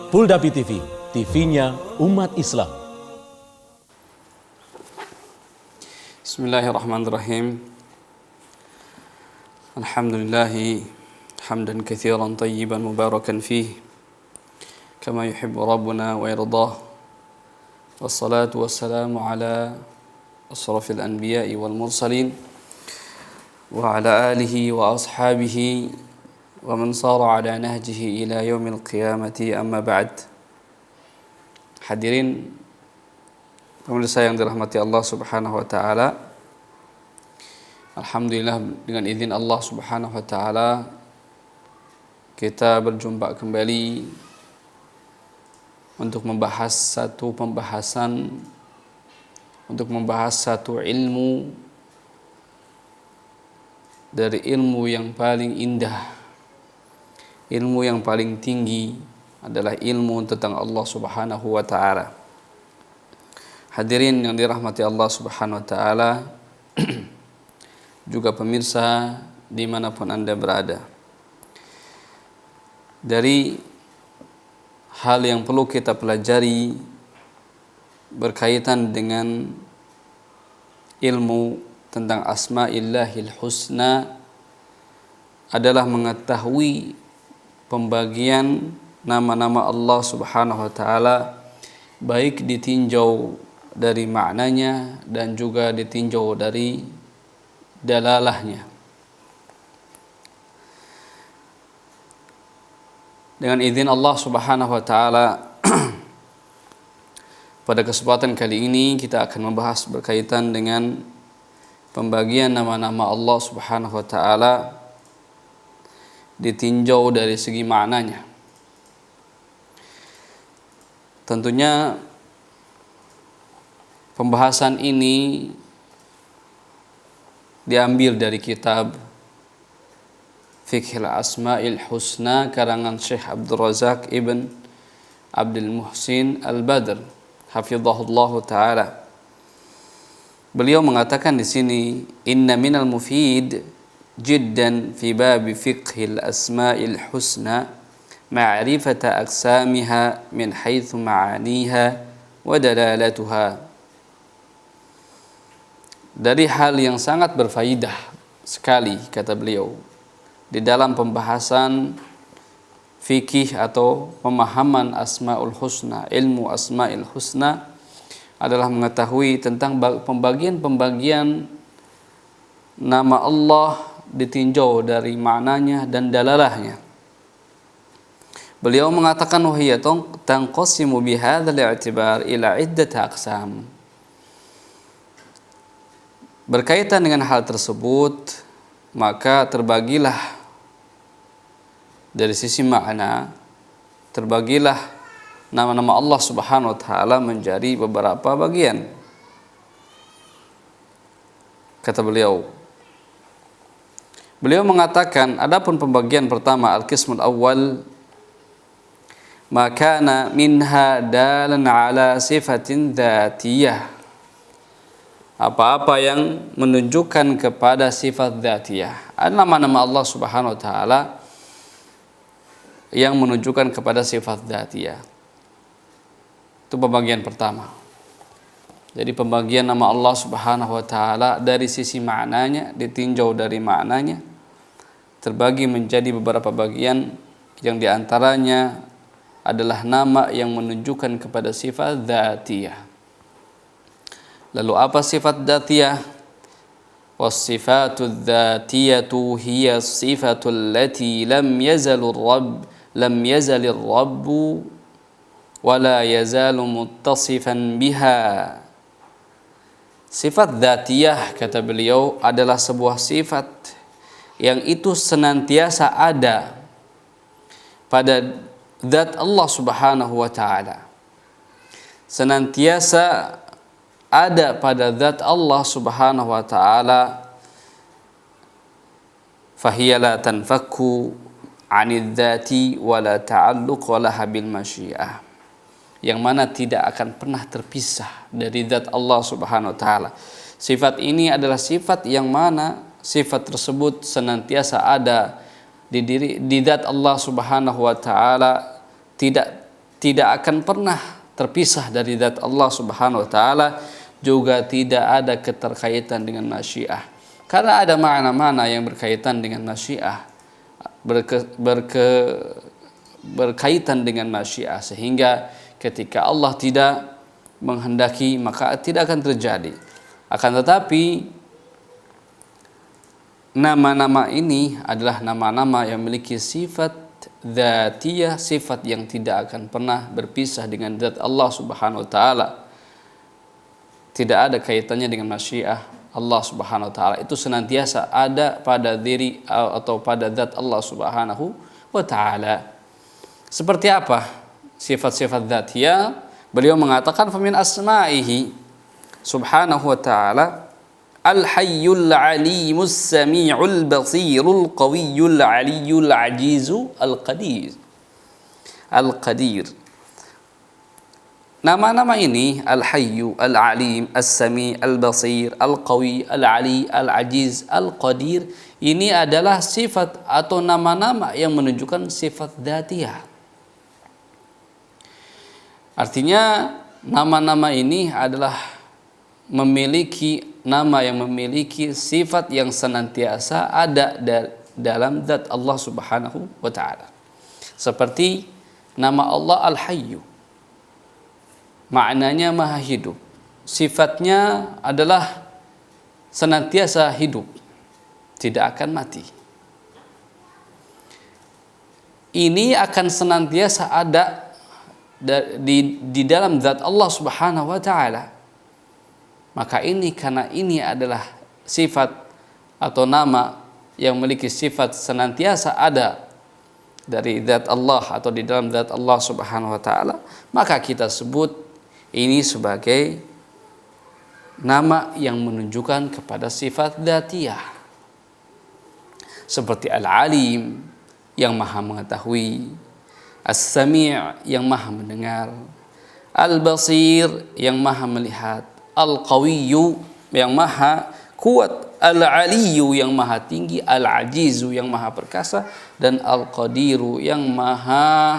Puldapi TV, TV-nya umat Islam. Bismillahirrahmanirrahim. Alhamdulillahi hamdan katsiran tayyiban mubarakan fih kama yuhibbu rabbuna wa yardah. Wassalatu wassalamu ala asrafil anbiya'i wal mursalin wa ala alihi wa ashabihi wa man sara ala nahjihi ila yaumil qiyamati, amma ba'd. Hadirin pemirsa yang dirahmati Allah Subhanahu wa taala, alhamdulillah dengan izin Allah Subhanahu wa taala kita berjumpa kembali untuk membahas satu ilmu dari ilmu yang paling indah, ilmu yang paling tinggi adalah ilmu tentang Allah Subhanahu wa taala. Hadirin yang dirahmati Allah Subhanahu wa taala, juga pemirsa dimanapun Anda berada, dari hal yang perlu kita pelajari berkaitan dengan ilmu tentang Asma'illahil Husna adalah mengetahui pembagian nama-nama Allah Subhanahu wa taala, baik ditinjau dari maknanya dan juga ditinjau dari dalalahnya. Dengan izin Allah Subhanahu wa taala pada kesempatan kali ini kita akan membahas berkaitan dengan pembagian nama-nama Allah Subhanahu wa taala ditinjau dari segi maknanya. Tentunya pembahasan ini diambil dari kitab Fiqhul Asma'il Husna karangan Syekh Abdul Razak Ibn Abdul Muhsin Al-Badr hafizahullah taala. Beliau mengatakan di sini, inna minal mufid jiddan fi bab fiqhil asma'il husna ma'rifata aqsamiha min haitsu ma'aniha wa dalalatuha. Dari hal yang sangat berfaedah sekali, kata beliau, di dalam pembahasan fikih atau pemahaman asma'ul husna, ilmu asma'il husna, adalah mengetahui tentang pembagian nama Allah ditinjau dari maknanya dan dalalahnya. Beliau mengatakan wahiyya tanqasimu bihadzal i'tibar ila iddati aqsam. Berkaitan dengan hal tersebut, maka terbagilah dari sisi makna, terbagilah nama-nama Allah Subhanahu wa taala menjadi beberapa bagian. Kata beliau mengatakan, adapun pembagian pertama, al-qismul awwal ma kana minha dalan ala sifatin dzatiyah, apa-apa yang menunjukkan kepada sifat dzatiyah. Ada nama-nama Allah Subhanahu wa taala yang menunjukkan kepada sifat dzatiyah. Itu pembagian pertama. Jadi pembagian nama Allah Subhanahu wa taala dari sisi maknanya, ditinjau dari maknanya, terbagi menjadi beberapa bagian yang diantaranya adalah nama yang menunjukkan kepada sifat dzatiyah. Lalu apa sifat dzatiyah? Was-sifatu dzatiyatu hiya as-sifatu allati lam yazalir rabbu wa la yazalu muttasifan biha. Sifat dzatiyah, kata beliau, adalah sebuah sifat yang itu senantiasa ada pada zat Allah Subhanahu wa taala. Senantiasa ada pada zat Allah Subhanahu wa taala, fahiya la tanfakku 'anil dzati wa la ta'alluq laha bil masyiah, yang mana tidak akan pernah terpisah dari zat Allah Subhanahu wa taala. Sifat ini adalah sifat yang mana sifat tersebut senantiasa ada di zat Allah Subhanahu wa taala, tidak tidak akan pernah terpisah dari zat Allah Subhanahu wa taala, juga tidak ada keterkaitan dengan masyiah. Karena ada makna-makna yang berkaitan dengan masyiah, berkaitan dengan masyiah, sehingga ketika Allah tidak menghendaki maka tidak akan terjadi. Akan tetapi nama-nama ini adalah nama-nama yang memiliki sifat dzatiyah, sifat yang tidak akan pernah berpisah dengan zat Allah Subhanahu wa taala. Tidak ada kaitannya dengan masyiah Allah Subhanahu wa taala. Itu senantiasa ada pada diri atau pada zat Allah Subhanahu wa taala. Seperti apa sifat-sifat dzatiyah? Beliau mengatakan famin asma'ihi subhanahu wa ta'ala al-hayyul alimus sami'ul basirul qawiyyul aliyyul ajizu al-qadir. Al-qadir. Nama-nama ini al-hayyu, al-alim, as-sami', al-basir, al-qawi, al-ali, al-ajiz, al-qadir, ini adalah sifat atau nama-nama yang menunjukkan sifat dzatiyah. Artinya nama-nama ini adalah memiliki nama yang memiliki sifat yang senantiasa ada dalam zat Allah Subhanahu wa taala. Seperti nama Allah Al-Hayyu. Maknanya Maha Hidup. Sifatnya adalah senantiasa hidup, tidak akan mati. Ini akan senantiasa ada di dalam zat Allah Subhanahu wa taala. Maka ini karena ini adalah sifat atau nama yang memiliki sifat senantiasa ada dari zat Allah atau di dalam zat Allah Subhanahu wa taala, maka kita sebut ini sebagai nama yang menunjukkan kepada sifat dzatiyah. Seperti Al-Alim yang Maha mengetahui, As-Sami' yang Maha mendengar, Al-Basir yang Maha melihat, Al-Qawiyyu yang Maha kuat, Al-Aliyyu yang Maha tinggi, Al-Ajizu yang Maha perkasa, dan Al-Qadiru yang Maha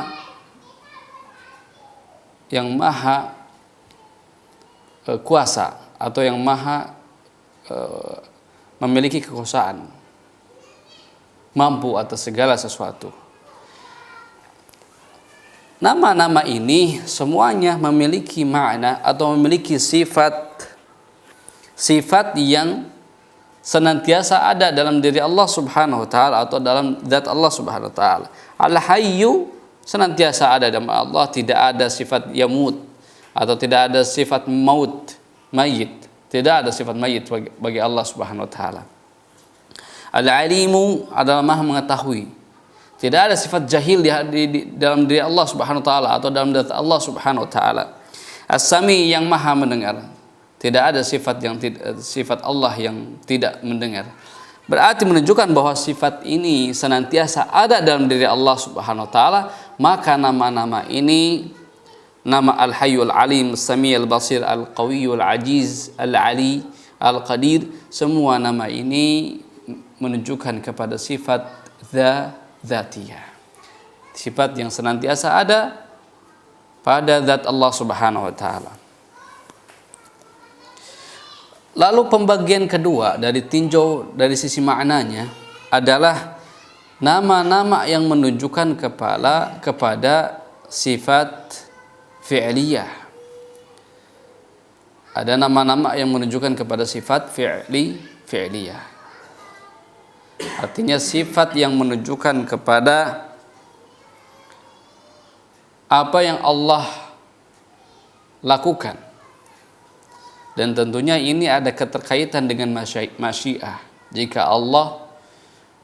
kuasa atau yang Maha memiliki kekuasaan, mampu atas segala sesuatu. Nama-nama ini semuanya memiliki makna atau memiliki sifat yang senantiasa ada dalam diri Allah Subhanahu wa taala atau dalam zat Allah Subhanahu wa taala. Al-Hayyu senantiasa ada dalam Allah, tidak ada sifat yamut atau tidak ada sifat mayit. Tidak ada sifat mayit bagi Allah Subhanahu wa taala. Al-Alimu adalah Maha mengetahui. Tidak ada sifat jahil di dalam diri Allah Subhanahu wa taala atau dalam zat Allah Subhanahu wa taala. As-Sami yang Maha mendengar. Tidak ada sifat Allah yang tidak mendengar. Berarti menunjukkan bahwa sifat ini senantiasa ada dalam diri Allah Subhanahu wa taala, maka nama-nama ini, nama Al-Hayyu Al-Alim, As-Sami' Al-Basir, Al-Qawiyyu Al-Ajiz, Al-Ali, Al-Qadir, semua nama ini menunjukkan kepada sifat dzatiyah. Sifat yang senantiasa ada pada zat Allah Subhanahu wa taala. Lalu pembagian kedua dari tinjau dari sisi maknanya adalah nama-nama yang menunjukkan kepada sifat fi'liyah. Ada nama-nama yang menunjukkan kepada sifat fi'liyah. Artinya sifat yang menunjukkan kepada apa yang Allah lakukan. Dan tentunya ini ada keterkaitan dengan masyiah. Jika Allah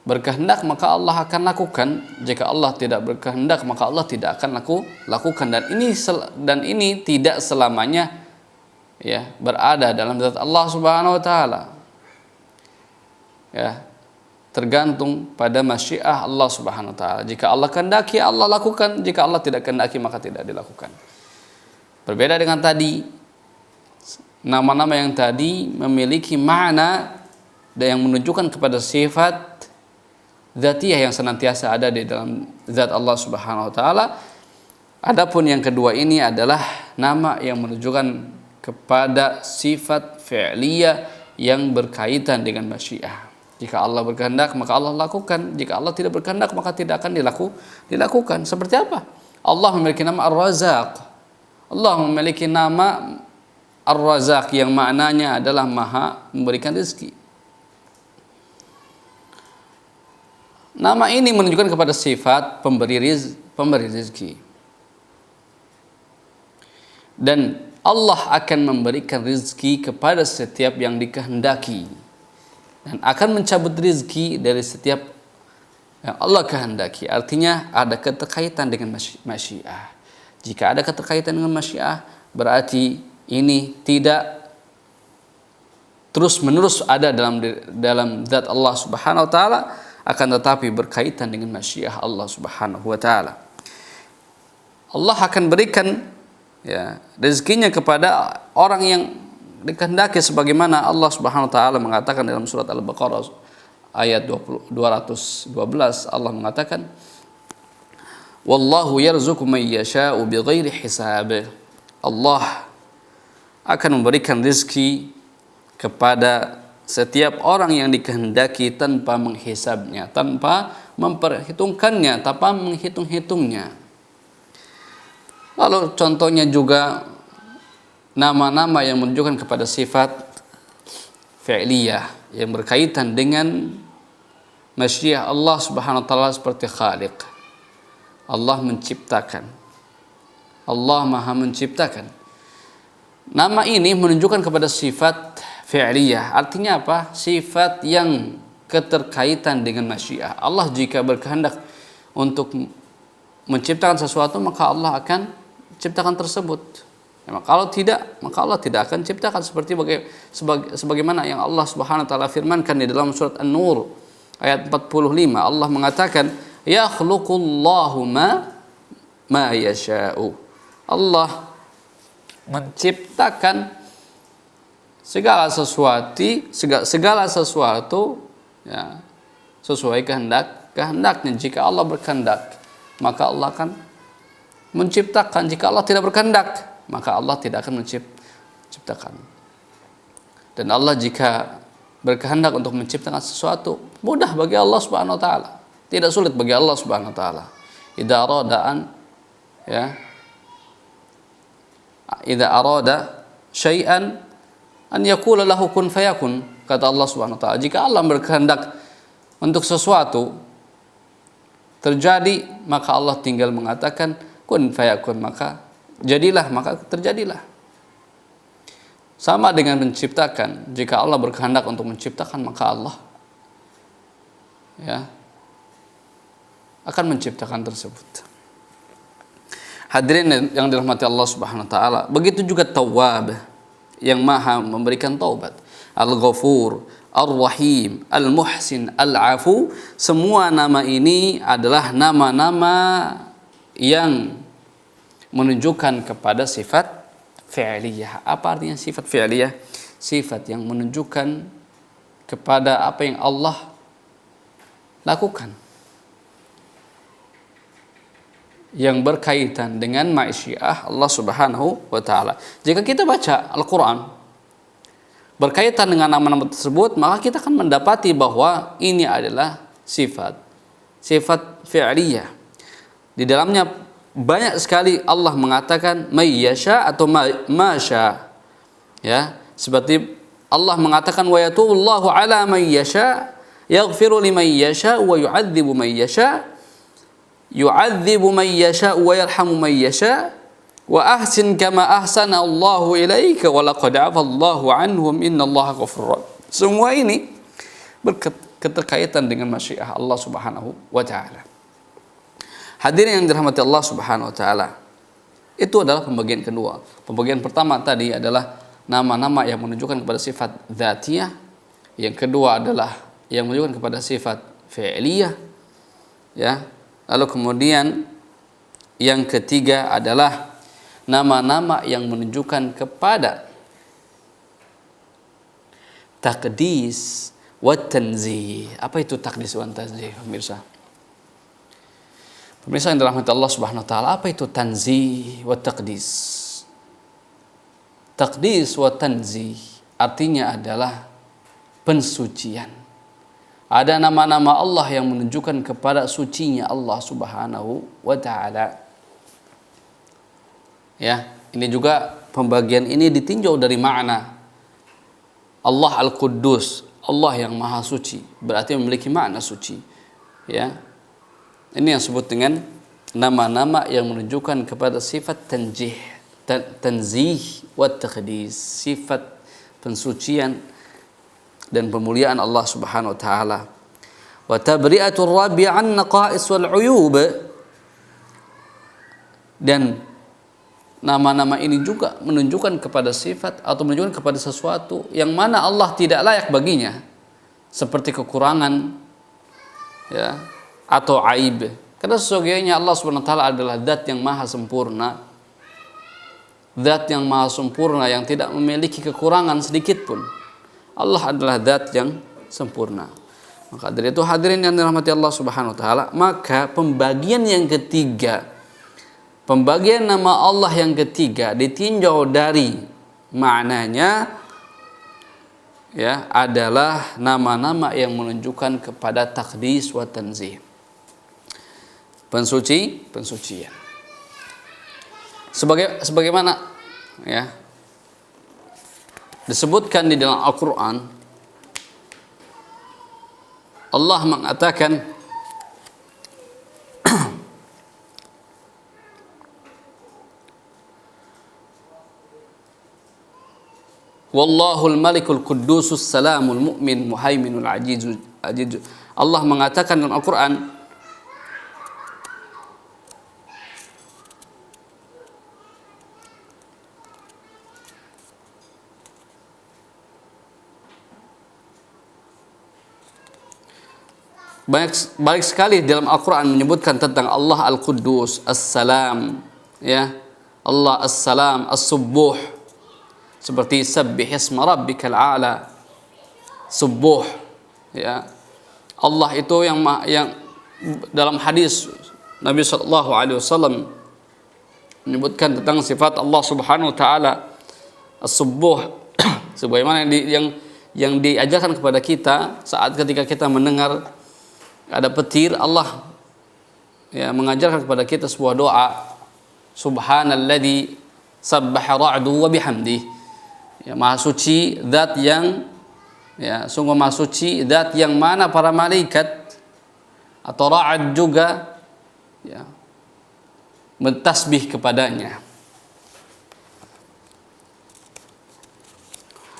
berkehendak maka Allah akan lakukan. Jika Allah tidak berkehendak maka Allah tidak akan lakukan. Dan ini tidak selamanya berada dalam zat Allah Subhanahu wa taala. Tergantung pada masyiah Allah Subhanahu wa taala. Jika Allah kehendaki Allah lakukan, jika Allah tidak kehendaki maka tidak dilakukan. Berbeda dengan tadi, nama-nama yang tadi memiliki makna dan yang menunjukkan kepada sifat dzatiyah yang senantiasa ada di dalam zat Allah Subhanahu wa taala. Adapun yang kedua ini adalah nama yang menunjukkan kepada sifat fi'liyah yang berkaitan dengan masyiah. Jika Allah berkehendak maka Allah lakukan, jika Allah tidak berkehendak maka tidak akan dilakukan. Seperti apa? Allah memiliki nama Ar-Razzaq. Allah memiliki nama Ar-Razzaq yang maknanya adalah Maha memberikan rezeki. Nama ini menunjukkan kepada sifat pemberi rezeki. Dan Allah akan memberikan rezeki kepada setiap yang dikehendaki, dan akan mencabut rezeki dari setiap yang Allah kehendaki. Artinya ada keterkaitan dengan masyiah. Jika ada keterkaitan dengan masyiah, berarti ini tidak terus menerus ada dalam zat Allah Subhanahu wa taala, akan tetapi berkaitan dengan masyiah Allah Subhanahu wa taala. Allah akan berikan rezekinya kepada orang yang dikehendaki, sebagaimana Allah Subhanahu wa taala mengatakan dalam surat Al-Baqarah ayat 212. Allah mengatakan, wallahu yarzuqu man yasha'u bighairi hisab. Allah akan memberikan rezeki kepada setiap orang yang dikehendaki tanpa menghisabnya, tanpa memperhitungkannya, tanpa menghitung-hitungnya. Lalu contohnya juga nama-nama yang menunjukkan kepada sifat fi'liyah yang berkaitan dengan masyiah Allah Subhanahu wa taala, seperti Khaliq. Allah menciptakan. Allah Maha menciptakan. Nama ini menunjukkan kepada sifat fi'liyah. Artinya apa? Sifat yang keterkaitan dengan masyiah. Allah jika berkehendak untuk menciptakan sesuatu, maka Allah akan ciptakan tersebut. Kalau tidak, maka Allah tidak akan ciptakan, seperti sebagaimana yang Allah Subhanahu wa taala firmankan di dalam surat An-Nur ayat 45. Allah mengatakan, yakhluqullahu ma yasha'u. Allah menciptakan segala sesuatu ya, sesuai kehendaknya. Jika Allah berkehendak, maka Allah akan menciptakan. Jika Allah tidak berkehendak, maka Allah tidak akan menciptakan. Dan Allah jika berkehendak untuk menciptakan sesuatu, mudah bagi Allah Subhanahu wa taala. Tidak sulit bagi Allah Subhanahu wa taala. Idza arada syai'an an yaqula lahu kun fayakun, kata Allah Subhanahu wa taala. Jika Allah berkehendak untuk sesuatu terjadi, maka Allah tinggal mengatakan kun fayakun, maka jadilah, maka terjadilah. Sama dengan menciptakan. Jika Allah berkehendak untuk menciptakan, maka Allah akan menciptakan tersebut. Hadirin yang dirahmati Allah Subhanahu wa taala, begitu juga Tawwab yang Maha memberikan taubat, Al-Ghafur, Ar-Rahim, Al-Muhsin, Al-Afu. Semua nama ini adalah nama-nama yang menunjukkan kepada sifat fi'liyah. Apa artinya sifat fi'liyah? Sifat yang menunjukkan kepada apa yang Allah lakukan, yang berkaitan dengan masyiah Allah Subhanahu wa taala. Jika kita baca Al-Qur'an berkaitan dengan nama-nama tersebut, maka kita akan mendapati bahwa ini adalah sifat fi'liyah. Di dalamnya banyak sekali Allah mengatakan may yasha atau ma sya. Ya, seperti Allah mengatakan wa yatullahu ala may yasha, yaghfiru liman yasha wa yu'adzibu man yasha. Yu'adzibu man yasha wa yarhamu man yasha wa ahsin kama ahsana Allahu ilaika wa laqad 'afa Allahu 'anhum innallaha ghafurur. Semua ini berketerkaitan dengan masyiah Allah Subhanahu wa taala. Hadirin yang dirahmati Allah Subhanahu wa taala, itu adalah pembagian kedua. Pembagian pertama tadi adalah nama-nama yang menunjukkan kepada sifat dzatiyah. Yang kedua adalah yang menunjukkan kepada sifat fi'liyah. Ya. Lalu kemudian yang ketiga adalah nama-nama yang menunjukkan kepada taqdis wa tanzih. Apa itu taqdis wa tanzih, pemirsa? Pemirsa yang dirahmati Allah Subhanahu wa taala, apa itu tanzih wa taqdis? Taqdis wa tanzih artinya adalah pensucian. Ada nama-nama Allah yang menunjukkan kepada sucinya Allah Subhanahu wa taala. Ya, ini juga pembagian ini ditinjau dari makna. Allah Al-Quddus, Allah yang Maha Suci, berarti memiliki makna suci. Ya. Ini yang disebut dengan nama-nama yang menunjukkan kepada sifat tanzih wa taqdis, sifat pensucian dan pemuliaan Allah Subhanahu wa taala. Wa tabri'atur rabbi 'an naqais wal 'uyub. Dan nama-nama ini juga menunjukkan kepada sifat atau menunjukkan kepada sesuatu yang mana Allah tidak layak baginya, seperti kekurangan, ya, atau aib. Karena sesungguhnya Allah Subhanahu wa taala adalah zat yang maha sempurna. Zat yang maha sempurna yang tidak memiliki kekurangan sedikit pun. Allah adalah zat yang sempurna. Maka dari itu hadirin yang dirahmati Allah Subhanahu wa taala, maka pembagian yang ketiga, pembagian nama Allah yang ketiga ditinjau dari maknanya, ya, adalah nama-nama yang menunjukkan kepada taqdis wa tanzih. Pensucian. Sebagaimana, ya, disebutkan di dalam Al-Qur'an, Allah mengatakan Wallahul malikul quddusus salamul mu'min muhaiminul aziz. Allah mengatakan dalam Al-Qur'an, banyak sekali dalam Al-Qur'an menyebutkan tentang Allah Al-Quddus, As-Salam, ya. Allah As-Salam, As-Subbuh, seperti sabbih isma rabbikal a'la, subuh, ya. Allah itu yang dalam hadis Nabi sallallahu alaihi wasallam menyebutkan tentang sifat Allah Subhanahu wa taala as-subuh sebagaimana yang diajarkan kepada kita saat ketika kita mendengar ada petir. Allah, ya, mengajarkan kepada kita sebuah doa, subhanalladzi sabbaha ra'du wa bihamdi. Ya, maha suci zat yang, ya, sungguh maha suci zat yang mana para malaikat atau ra'ad juga, ya, mentasbih kepadanya.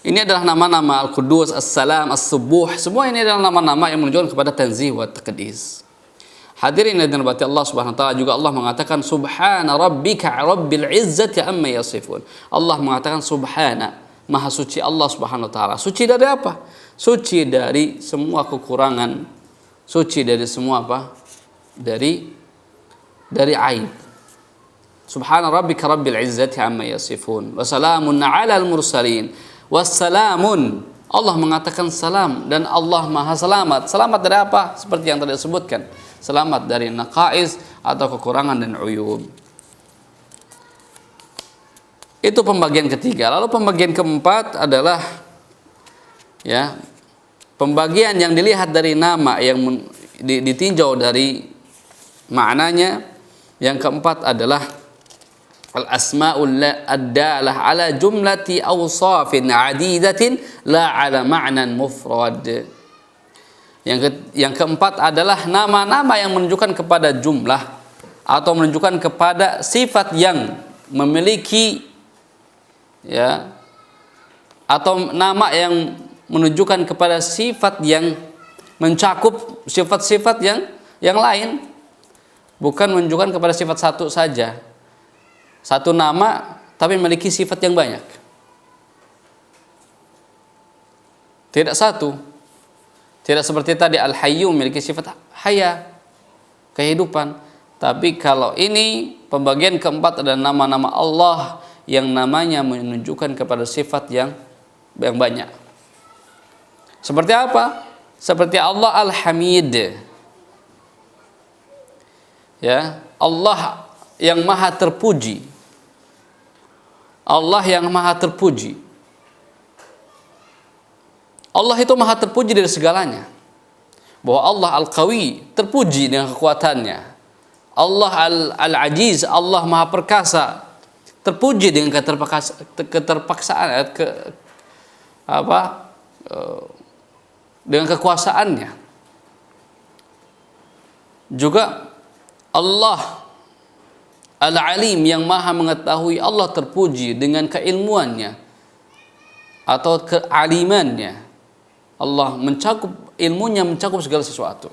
Ini adalah nama-nama Al-Quddus, As-Salam, As-Subuh. Semua ini adalah nama-nama yang menunjukkan kepada tanzih wa taqdis. Hadirin yang dirahmati Allah Subhanahu wa taala, juga Allah mengatakan subhana rabbika rabbil izzati amma yasifun. Allah mengatakan subhana, maha suci Allah Subhanahu wa taala. Suci dari apa? Suci dari semua kekurangan. Suci dari semua apa? Dari aib. Subhana rabbika rabbil izzati amma yasifun. Wa salamun 'alal mursalin. Wassalamun, Allah mengatakan salam dan Allah maha selamat. Selamat dari apa? Seperti yang tadi disebutkan, selamat dari naqais atau kekurangan dan uyub. Itu pembagian ketiga. Lalu pembagian keempat adalah, ya, pembagian yang dilihat dari nama yang ditinjau dari maknanya. Yang keempat adalah al-asma'ul ad-dalah ala jumlati awsafin adidatin la ala ma'nan mufrad. Yang keempat adalah nama-nama yang menunjukkan kepada jumlah atau menunjukkan kepada sifat yang memiliki, ya, atau nama yang menunjukkan kepada sifat yang mencakup sifat-sifat yang lain, bukan menunjukkan kepada sifat satu saja. Satu nama tapi memiliki sifat yang banyak. Tidak satu. Tidak seperti tadi Al-Hayyu memiliki sifat haya, kehidupan. Tapi kalau ini pembagian keempat adalah nama-nama Allah yang namanya menunjukkan kepada sifat yang banyak. Seperti apa? Seperti Allah Al-Hamid. Ya, Allah yang maha terpuji. Allah yang maha terpuji. Allah itu maha terpuji dari segalanya. Bahwa Allah Al-Qawi, terpuji dengan kekuatannya. Allah Al-Ajiz, Allah maha perkasa, terpuji dengan keterpaksaan, dengan kekuasaannya. Juga Allah Al-Alim yang maha mengetahui, Allah terpuji dengan keilmuannya atau kealimannya. Allah mencakup, ilmunya mencakup segala sesuatu.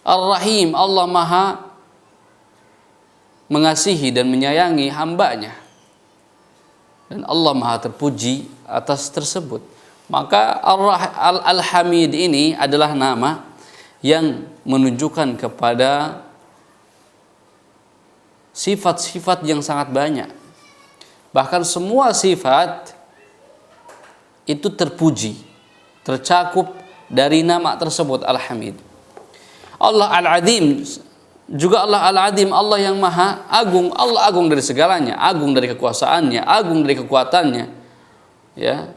Ar-Rahim, Allah maha mengasihi dan menyayangi hambanya. Dan Allah maha terpuji atas tersebut. Maka Al-Hamid ini adalah nama yang menunjukkan kepada sifat-sifat yang sangat banyak. Bahkan semua sifat itu terpuji, tercakup dari nama tersebut, Al-Hamid. Allah Al-Adim, juga Allah Al-Adim, Allah yang maha agung. Allah agung dari segalanya, agung dari kekuasaannya, agung dari kekuatannya, ya,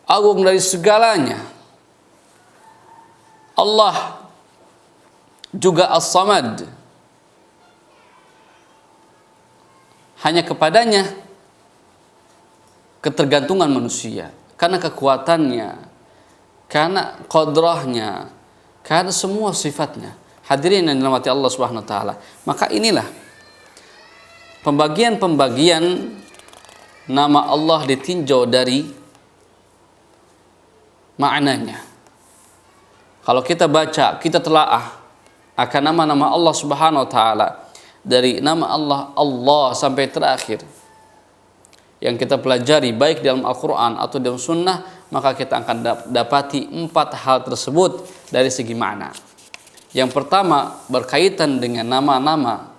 agung dari segalanya. Allah juga As-Samad, hanya kepadanya ketergantungan manusia, karena kekuatannya, karena qadrahnya, karena semua sifatnya. Hadirin yang dirahmati Allah Subhanahu wa taala. Maka inilah pembagian-pembagian nama Allah ditinjau dari maknanya. Kalau kita baca, kita telaah akan nama-nama Allah Subhanahu wa taala, dari nama Allah Allah sampai terakhir yang kita pelajari baik dalam Al-Quran atau dalam Sunnah, maka kita akan dapati 4 hal tersebut dari segi makna. Yang pertama berkaitan dengan nama-nama.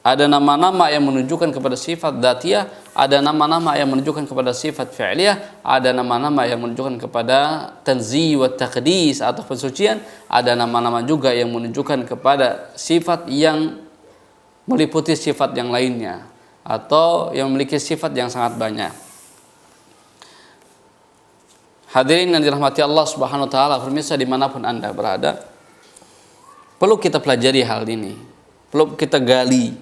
Ada nama-nama yang menunjukkan kepada sifat dzatiyah, ada nama-nama yang menunjukkan kepada sifat fi'liyah, ada nama-nama yang menunjukkan kepada tanzih wa taqdis atau pensucian, ada nama-nama juga yang menunjukkan kepada sifat yang meliputi sifat yang lainnya atau yang memiliki sifat yang sangat banyak. Hadirin yang dirahmati Allah Subhanahu wa taala, pemirsa dimanapun Anda berada, perlu kita pelajari hal ini, perlu kita gali,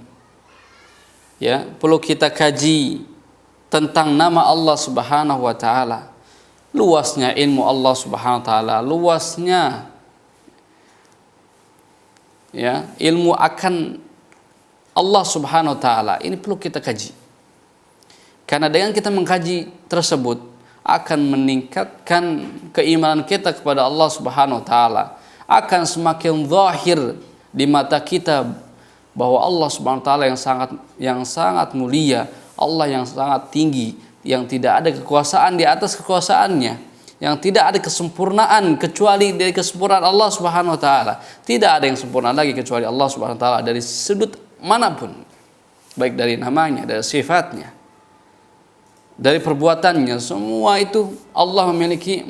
ya, perlu kita kaji tentang nama Allah Subhanahu wa taala. Luasnya ilmu Allah Subhanahu wa taala, luasnya, ya, ilmu akan Allah Subhanahu wa taala ini perlu kita kaji. Karena dengan kita mengkaji tersebut akan meningkatkan keimanan kita kepada Allah Subhanahu wa taala. Akan semakin zahir di mata kita bahwa Allah Subhanahu wa taala yang sangat mulia, Allah yang sangat tinggi, yang tidak ada kekuasaan di atas kekuasaannya, yang tidak ada kesempurnaan kecuali dari kesempurnaan Allah Subhanahu wa taala. Tidak ada yang sempurna lagi kecuali Allah Subhanahu wa taala dari sudut manapun, baik dari namanya, dari sifatnya, dari perbuatannya, semua itu Allah memiliki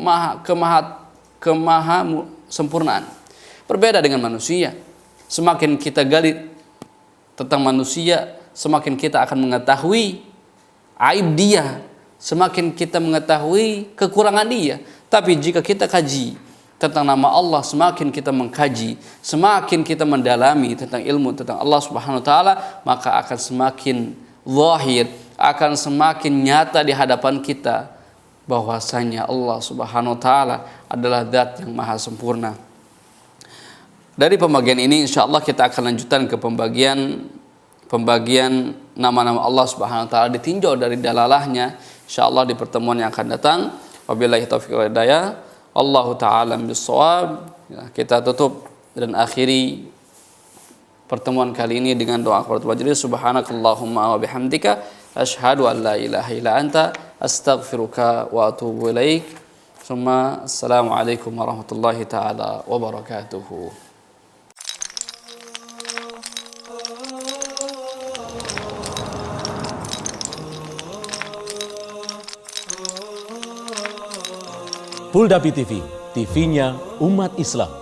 kemaha sempurnaan. Berbeda dengan manusia. Semakin kita gali tentang manusia, semakin kita akan mengetahui aib dia, semakin kita mengetahui kekurangan dia. Tapi jika kita kaji tentang nama Allah, semakin kita mengkaji, semakin kita mendalami tentang ilmu tentang Allah Subhanahu wa taala, maka akan semakin zahir, akan semakin nyata di hadapan kita bahwasanya Allah Subhanahu wa taala adalah zat yang maha sempurna. Dari pembagian ini insyaallah kita akan lanjutkan ke pembagian nama-nama Allah Subhanahu wa taala ditinjau dari dalalahnya insyaallah di pertemuan yang akan datang. Wabillahi taufiq wal hidayah. Allahu ta'ala bis-shawab. Kita tutup dan akhiri pertemuan kali ini dengan doa kafaratul majlis. Subhanakallahumma wa bihamdika asyhadu an la ilaha illa anta astaghfiruka wa atubu ilaik. Assalamualaikum warahmatullahi taala wabarakatuh. Polda TV, TV-nya umat Islam.